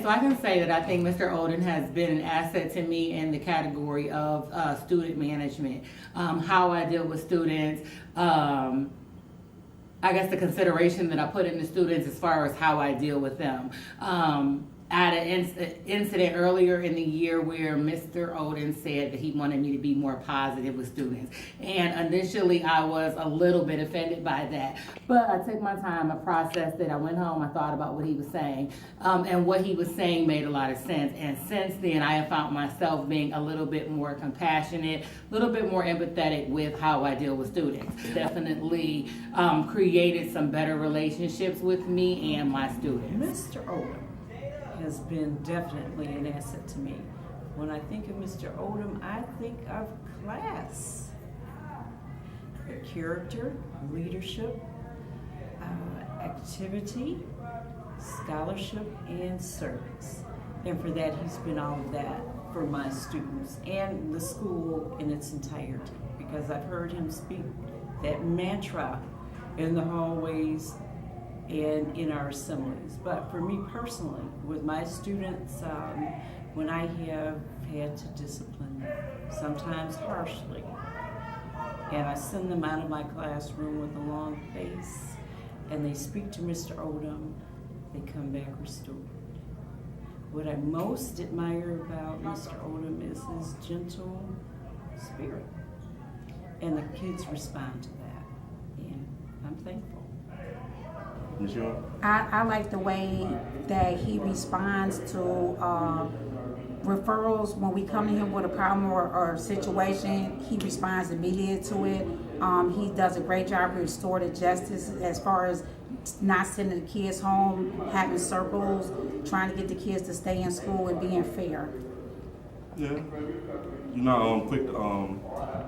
so I can say that I think Mr. Oden has been an asset to me in the category of student management, how I deal with students, I guess the consideration that I put into students as far as how I deal with them. I had an incident earlier in the year where Mr. Oden said that he wanted me to be more positive with students. And initially I was a little bit offended by that. But I took my time, I processed it, I went home, I thought about what he was saying. And what he was saying made a lot of sense. And since then I have found myself being a little bit more compassionate, a little bit more empathetic with how I deal with students. Definitely created some better relationships with me and my students. Mr. Oden has been definitely an asset to me. When I think of Mr. Odom, I think of class, character, leadership, activity, scholarship, and service. And for that, he's been all of that for my students and the school in its entirety, because I've heard him speak that mantra in the hallways and in our assemblies. But for me personally, with my students, when I have had to discipline them, sometimes harshly, and I send them out of my classroom with a long face, and they speak to Mr. Odom, they come back restored. What I most admire about Mr. Odom is his gentle spirit, and the kids respond to that, and I'm thankful. I like the way that he responds to referrals. When we come to him with a problem or situation, he responds immediately to it. He does a great job of restorative justice as far as not sending the kids home, having circles, trying to get the kids to stay in school and being fair. Yeah. You're not quick to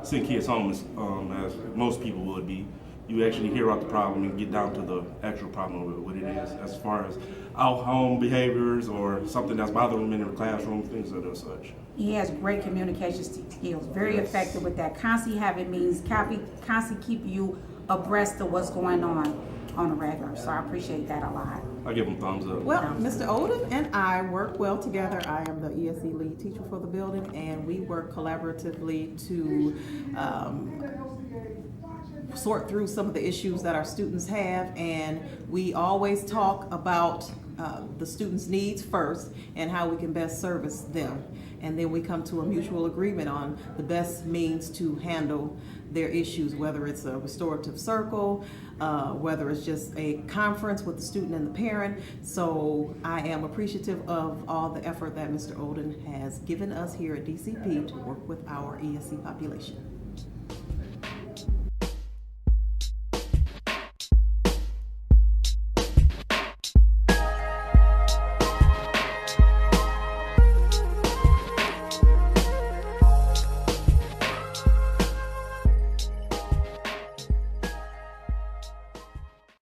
send kids home as most people would be. You actually hear out the problem and get down to the actual problem of what it is, as far as out-home behaviors or something that's bothering them in the classroom, things of such. He has great communication skills, very effective with that. Constantly having meetings, constantly keep you abreast of what's going on a regular. So I appreciate that a lot. I give him thumbs up. Well, Mr. Oden and I work well together. I am the ESE lead teacher for the building, and we work collaboratively to sort through some of the issues that our students have, and we always talk about the students' needs first and how we can best service them, and then we come to a mutual agreement on the best means to handle their issues, whether it's a restorative circle, whether it's just a conference with the student and the parent. So I am appreciative of all the effort that Mr. Oden has given us here at DCP to work with our ESE population.